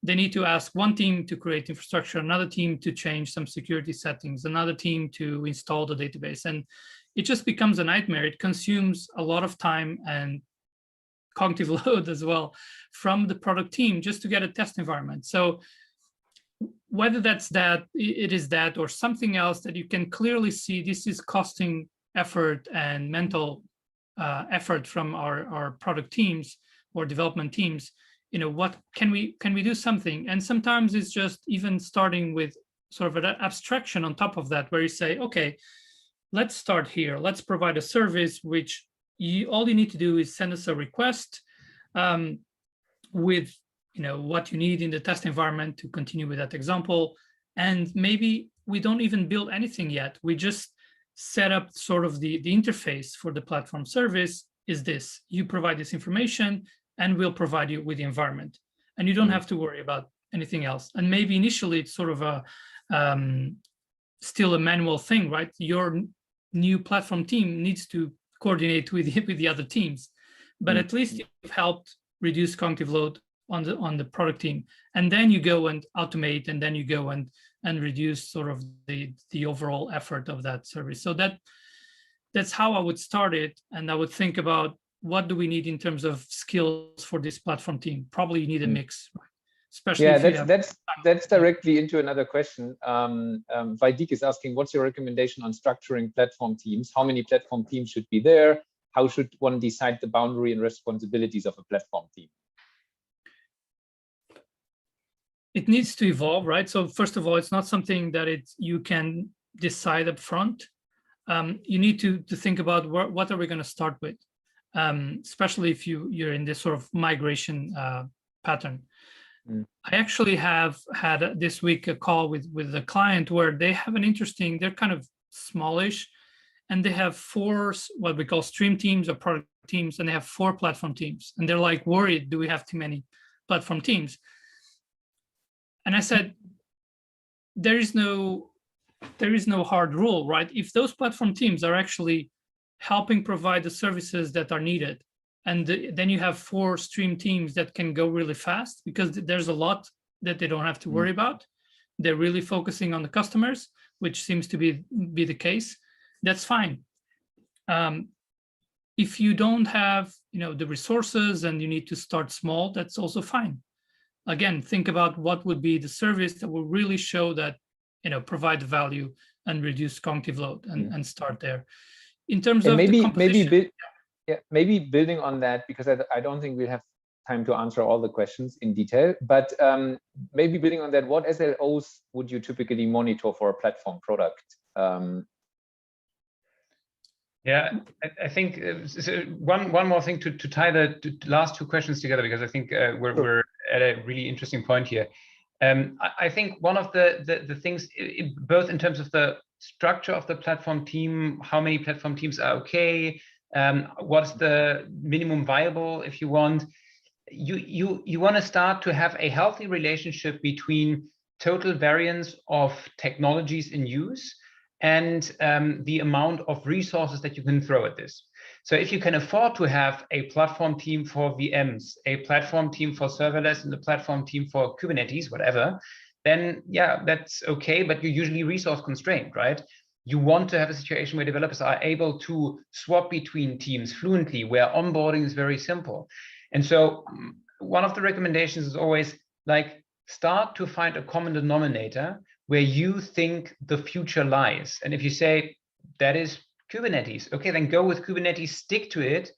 They need to ask one team to create infrastructure, another team to change some security settings, another team to install the database. And it just becomes a nightmare. It consumes a lot of time and cognitive load as well from the product team just to get a test environment. So whether it is that or something else that you can clearly see, this is costing effort and mental effort from our product teams or development teams. What can we do something? And sometimes it's just even starting with sort of an abstraction on top of that, where you say, okay, let's start here. Let's provide a service which all you need to do is send us a request with what you need in the test environment to continue with that example. And maybe we don't even build anything yet. We just set up sort of the interface for the platform service is this. You provide this information and we'll provide you with the environment. And you don't have to worry about anything else. And maybe initially it's sort of a still a manual thing, right? Your new platform team needs to coordinate with the other teams, but at least you've helped reduce cognitive load on the product team. And then you go and automate, and then you go and reduce sort of the overall effort of that service. So that's how I would start it. And I would think about, what do we need in terms of skills for this platform team? Probably you need a mix, right? Especially that's directly into another question. Vaidik is asking, what's your recommendation on structuring platform teams? How many platform teams should be there? How should one decide the boundary and responsibilities of a platform team? It needs to evolve, right? So first of all, it's not something that you can decide up front. You need to think about what are we going to start with, especially if you're in this sort of migration pattern. I actually have had this week a call with a client where they have they're kind of smallish, and they have 4 what we call stream teams or product teams, and they have 4 platform teams, and they're like worried, do we have too many platform teams? And I said, there is no hard rule, right? If those platform teams are actually helping provide the services that are needed, and then you have 4 stream teams that can go really fast because there's a lot that they don't have to worry about. They're really focusing on the customers, which seems to be the case. That's fine. If you don't have the resources and you need to start small, that's also fine. Again, think about what would be the service that will really show that provide value and reduce cognitive load, and start there. In terms of maybe building on that, because I don't think we'll have time to answer all the questions in detail, but maybe building on that, what SLOs would you typically monitor for a platform product? Yeah, I think one more thing to tie the last 2 questions together, because I think we're at a really interesting point here. I think one of the things, both in terms of the structure of the platform team, how many platform teams are okay, what's the minimum viable if you want. You want to start to have a healthy relationship between total variance of technologies in use and the amount of resources that you can throw at this. So if you can afford to have a platform team for VMs, a platform team for serverless, and a platform team for Kubernetes, whatever, then yeah, that's okay, but you're usually resource constrained, right? You want to have a situation where developers are able to swap between teams fluently, where onboarding is very simple. And so one of the recommendations is always like, start to find a common denominator where you think the future lies. And if you say that is Kubernetes, okay, then go with Kubernetes, stick to it,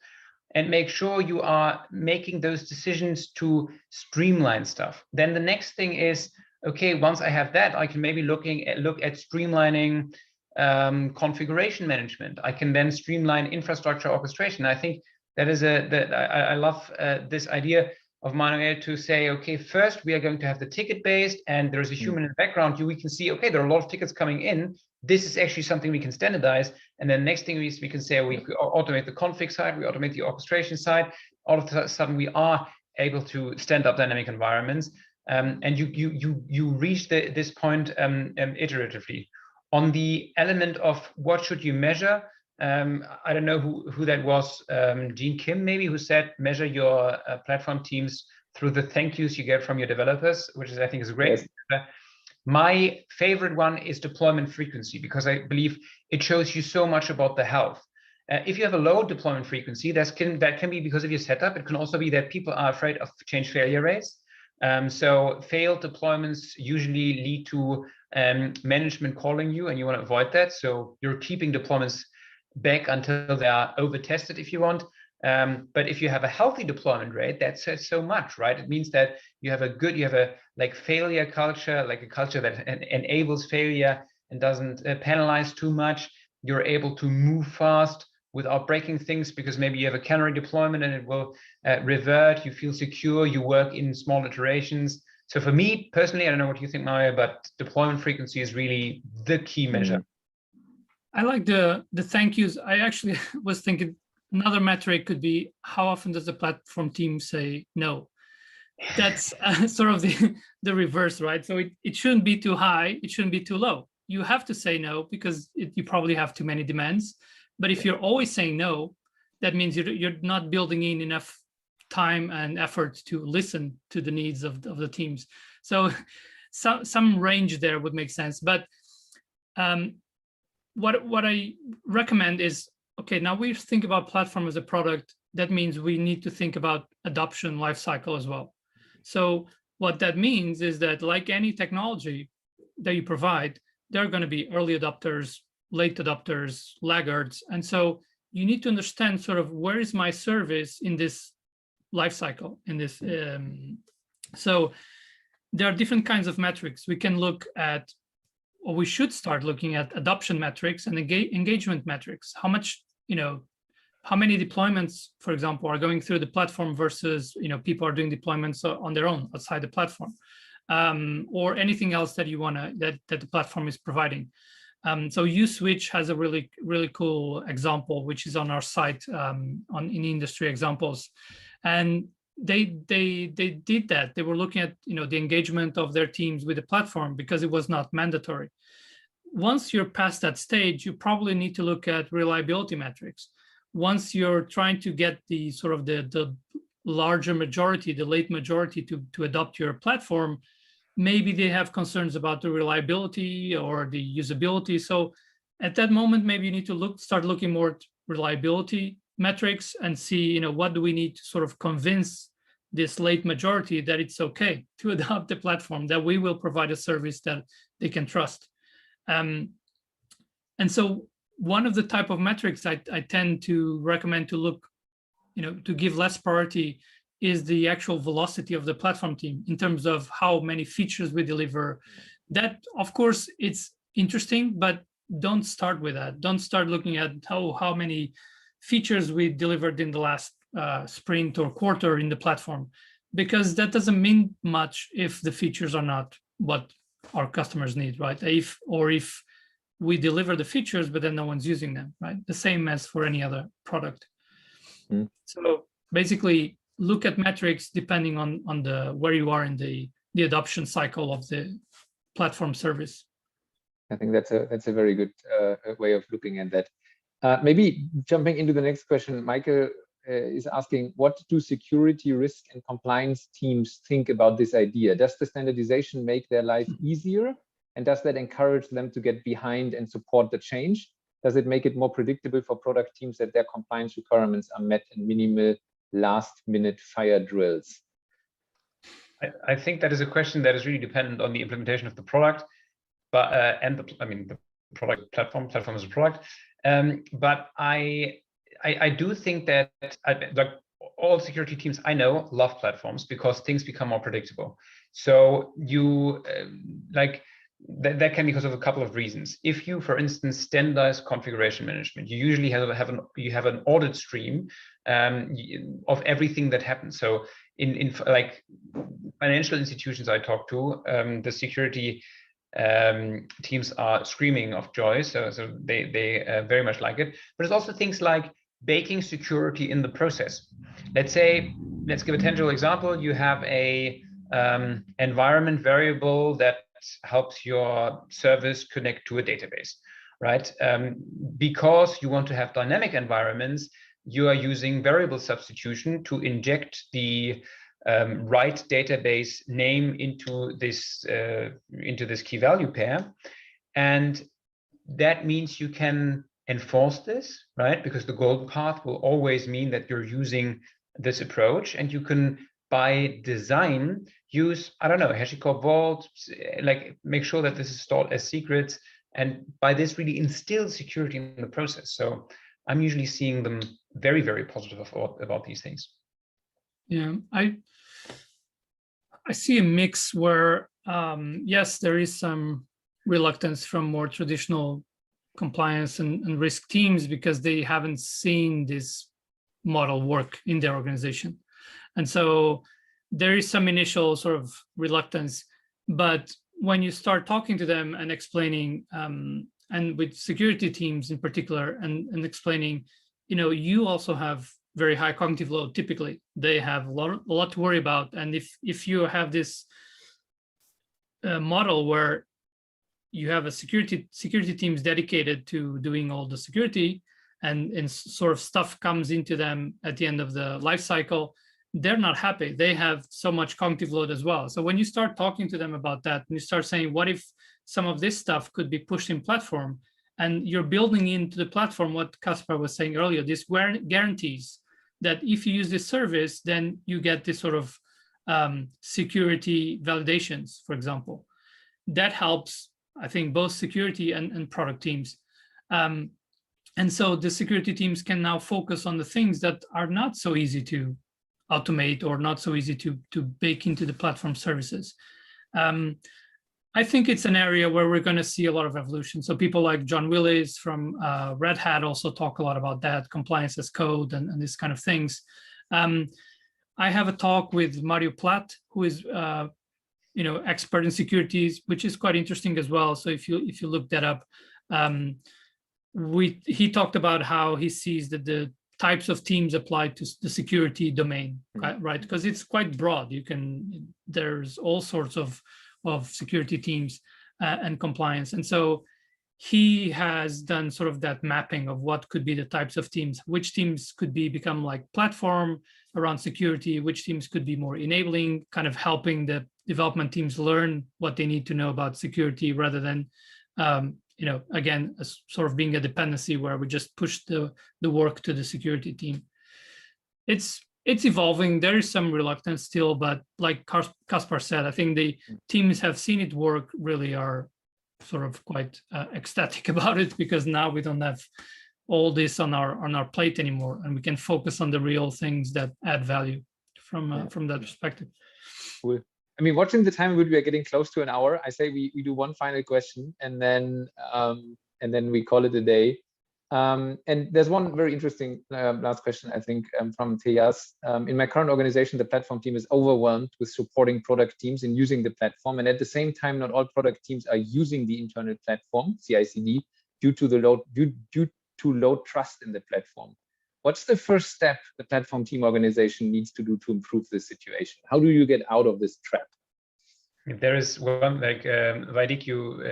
and make sure you are making those decisions to streamline stuff. Then the next thing is, okay, once I have that, I can maybe look at streamlining configuration management. I can then streamline infrastructure orchestration. I think that is I love this idea of Manuel to say, okay, first we are going to have the ticket based, and there's a human in the background. We can see, okay, there are a lot of tickets coming in. This is actually something we can standardize. And then next thing we can say, we automate the config side, we automate the orchestration side. All of a sudden we are able to stand up dynamic environments. And you reach this point iteratively. On the element of what should you measure, I don't know who that was, Gene Kim maybe, who said measure your platform teams through the thank yous you get from your developers, which I think is great. Yes. My favorite one is deployment frequency, because I believe it shows you so much about the health. If you have a low deployment frequency, that can be because of your setup. It can also be that people are afraid of change failure rates. So failed deployments usually lead to management calling you, and you want to avoid that. So you're keeping deployments back until they are over tested if you want. But if you have a healthy deployment rate, that says so much, right? It means that you have a like failure culture, like a culture that enables failure and doesn't penalize too much. You're able to move fast without breaking things, because maybe you have a canary deployment and it will revert. You feel secure, you work in small iterations. So for me personally, I don't know what you think, Mario, but deployment frequency is really the key measure. I like the thank yous. I actually was thinking another metric could be how often does the platform team say no? That's sort of the reverse, right? So it shouldn't be too high, it shouldn't be too low. You have to say no because you probably have too many demands. But if you're always saying no, that means you're not building in enough time and effort to listen to the needs of the teams. So some range there would make sense. But what I recommend is, okay, now we think about platform as a product. That means we need to think about adoption lifecycle as well. So what that means is that, like any technology that you provide, there are going to be early adopters, late adopters, laggards. And so you need to understand sort of where is my service in this lifecycle, in this. So there are different kinds of metrics. We can look at, or we should start looking at adoption metrics and engagement metrics. How much, how many deployments, for example, are going through the platform versus, people are doing deployments on their own outside the platform, or anything else that you want to, that the platform is providing. So USwitch has a really, really cool example, which is on our site in industry examples. And they did that. They were looking at, the engagement of their teams with the platform because it was not mandatory. Once you're past that stage, you probably need to look at reliability metrics. Once you're trying to get the sort of the larger majority, the late majority to adopt your platform, maybe they have concerns about the reliability or the usability. So at that moment, maybe you need to start looking more at reliability metrics and see, what do we need to sort of convince this late majority that it's okay to adopt the platform, that we will provide a service that they can trust. And so one of the type of metrics I tend to recommend to look, to give less priority is the actual velocity of the platform team in terms of how many features we deliver. That, of course, it's interesting, but don't start with that. Don't start looking at how many features we delivered in the last sprint or quarter in the platform, because that doesn't mean much if the features are not what our customers need, right? If we deliver the features, but then no one's using them, right? The same as for any other product. So basically, look at metrics depending on the where you are in the adoption cycle of the platform service. I think that's a very good way of looking at that. Maybe jumping into the next question, Michael is asking, what do security, risk, and compliance teams think about this idea? Does the standardization make their life easier? And does that encourage them to get behind and support the change? Does it make it more predictable for product teams that their compliance requirements are met in minimal last-minute fire drills? I think that is a question that is really dependent on the implementation of the product, but and the product platform is a product. But I do think that like all security teams I know love platforms because things become more predictable. So you like that can be because of a couple of reasons. If you, for instance, standardize configuration management, you usually have an audit stream of everything that happens. So in like financial institutions I talk to, the security teams are screaming of joy. So they very much like it. But it's also things like baking security in the process. Let's give a tangible example. You have a environment variable that helps your service connect to a database, right? Because you want to have dynamic environments, you are using variable substitution to inject the right database name into this key value pair, and that means you can enforce this, right? Because the golden path will always mean that you're using this approach, and you can by design use, I don't know, HashiCorp Vault, like make sure that this is stored as secrets, and by this really instill security in the process. So I'm usually seeing them very, very positive about these things. Yeah, I see a mix where, yes, there is some reluctance from more traditional compliance and risk teams because they haven't seen this model work in their organization. And so there is some initial sort of reluctance, but when you start talking to them and explaining, and with security teams in particular, and explaining, you also have very high cognitive load. Typically, they have a lot to worry about. And if you have this model where you have a security teams dedicated to doing all the security, and sort of stuff comes into them at the end of the life cycle, they're not happy. They have so much cognitive load as well. So when you start talking to them about that, and you start saying, what if some of this stuff could be pushed in platform, and you're building into the platform what Kaspar was saying earlier, this guarantees that if you use this service, then you get this sort of security validations, for example. That helps, I think, both security and product teams. And so the security teams can now focus on the things that are not so easy to automate or not so easy to bake into the platform services. I think it's an area where we're going to see a lot of evolution. So people like John Willis from Red Hat also talk a lot about that, compliance as code and this kind of things. I have a talk with Mario Platt, who is expert in securities, which is quite interesting as well. So if you look that up, he talked about how he sees that the types of teams apply to the security domain, right? Because it's quite broad. There's all sorts of security teams and compliance. And so he has done sort of that mapping of what could be the types of teams, which teams could become like platform around security, which teams could be more enabling, kind of helping the development teams learn what they need to know about security rather than, again, sort of being a dependency where we just push the work to the security team. It's evolving. There is some reluctance still, but like Kaspar said, I think the teams have seen it work, really are sort of quite ecstatic about it, because now we don't have all this on our plate anymore, and we can focus on the real things that add value from that perspective. Cool. I mean, watching the time, we are getting close to an hour. I say we do one final question, and then we call it a day. And there's one very interesting last question, I think, from Tejas. In my current organization, the platform team is overwhelmed with supporting product teams in using the platform. And at the same time, not all product teams are using the internal platform, CI/CD, due to low trust in the platform. What's the first step the platform team organization needs to do to improve this situation? How do you get out of this trap? There is one, like Vaidik, you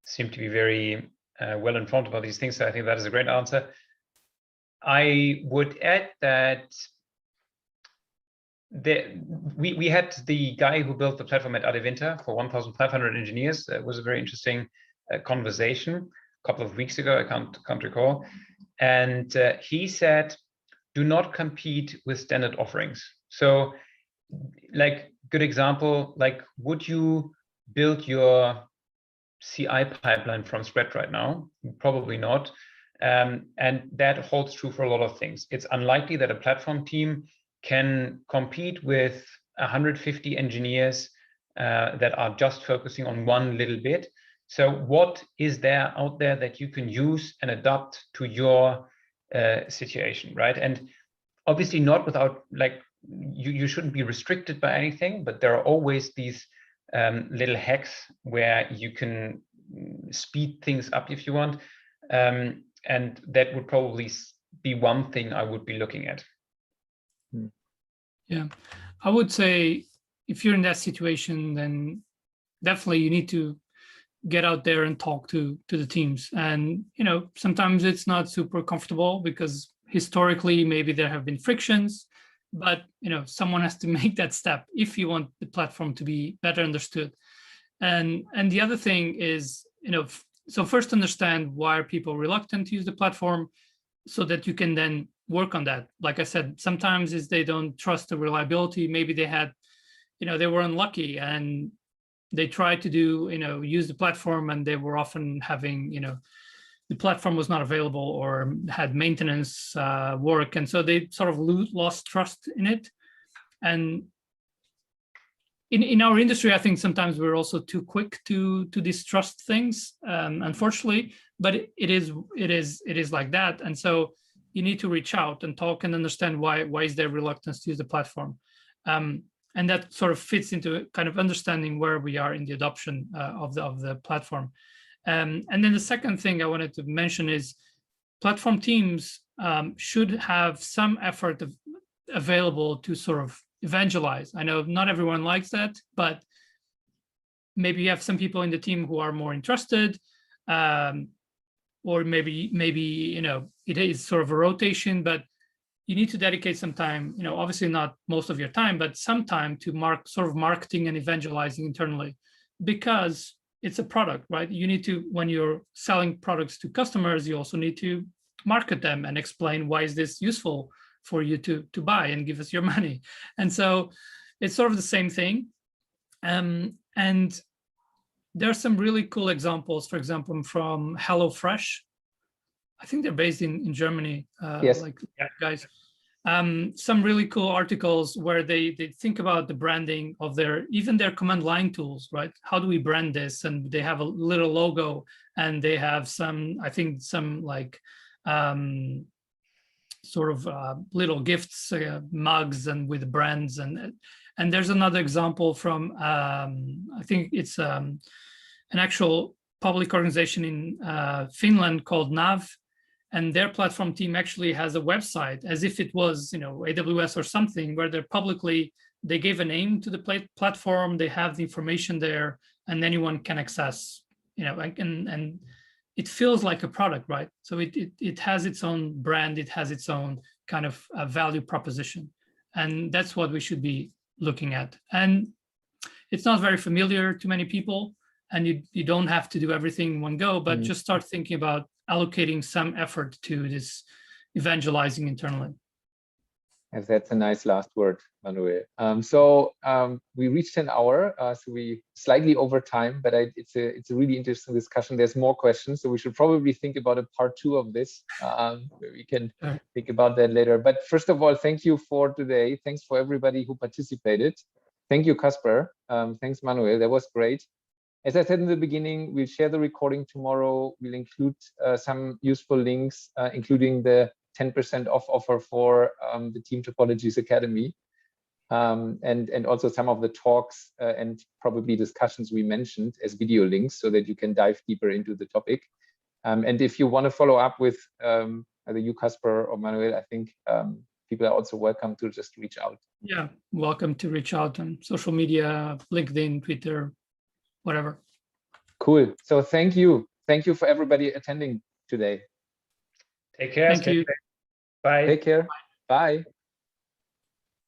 seem to be very well informed about these things, so I think that is a great answer. I would add that we had the guy who built the platform at Adevinta for 1,500 engineers. It was a very interesting conversation a couple of weeks ago. I can't recall. And he said, do not compete with standard offerings. So, like, good example, like, would you build your CI pipeline from scratch right now? Probably not. And that holds true for a lot of things. It's unlikely that a platform team can compete with 150 engineers that are just focusing on one little bit. So what is there out there that you can use and adapt to your situation, right? And obviously not without, like, you shouldn't be restricted by anything, but there are always these little hacks where you can speed things up if you want. And that would probably be one thing I would be looking at. Yeah, I would say if you're in that situation, then definitely you need to get out there and talk to the teams. And, you know, sometimes it's not super comfortable because historically maybe there have been frictions, but, you know, someone has to make that step if you want the platform to be better understood. And the other thing is, you know, so first understand why are people reluctant to use the platform so that you can then work on that. Like I said, sometimes is they don't trust the reliability. Maybe they had, you know, they were unlucky and they tried to do, you know, use the platform and they were often having, you know, the platform was not available or had maintenance work. And so they sort of lost trust in it. And in our industry, I think sometimes we're also too quick to distrust things, unfortunately, but it is like that. And so you need to reach out and talk and understand why is there reluctance to use the platform. And that sort of fits into kind of understanding where we are in the adoption of the platform. And then the second thing I wanted to mention is platform teams should have some effort available to sort of evangelize. I know not everyone likes that, but maybe you have some people in the team who are more interested, or maybe, you know, it is sort of a rotation, but you need to dedicate some time, you know, obviously not most of your time, but some time to sort of marketing and evangelizing internally, because it's a product, right? You need to, when you're selling products to customers, you also need to market them and explain why is this useful for you to buy and give us your money. And so it's sort of the same thing. And there are some really cool examples, for example, from HelloFresh. I think they're based in Germany, yes. Like guys. Some really cool articles where they think about the branding of even their command line tools, right? How do we brand this? And they have a little logo and they have some, I think some like sort of little gifts, mugs and with brands. And there's another example from, I think it's an actual public organization in Finland called NAV. And their platform team actually has a website as if it was, you know, AWS or something, where they gave a name to the platform, they have the information there, and anyone can access, you know, and it feels like a product, right? So it has its own brand, it has its own kind of value proposition. And that's what we should be looking at. And it's not very familiar to many people, and you don't have to do everything in one go, but just start thinking about allocating some effort to this evangelizing internally. Yes, that's a nice last word, Manuel. So we reached an hour, so we slightly over time, but it's a really interesting discussion. There's more questions, so we should probably think about a part 2 of this. We can think about that later. But first of all, thank you for today. Thanks for everybody who participated. Thank you, Kasper. Thanks, Manuel. That was great. As I said in the beginning, we'll share the recording tomorrow. We'll include some useful links, including the 10% off offer for the Team Topologies Academy, and also some of the talks and probably discussions we mentioned as video links, so that you can dive deeper into the topic. And if you want to follow up with either you, Casper, or Manuel, I think people are also welcome to just reach out. Yeah, welcome to reach out on social media, LinkedIn, Twitter, whatever. Cool. So thank you. Thank you for everybody attending today. Take care. Thank you. Bye. Take care. Bye.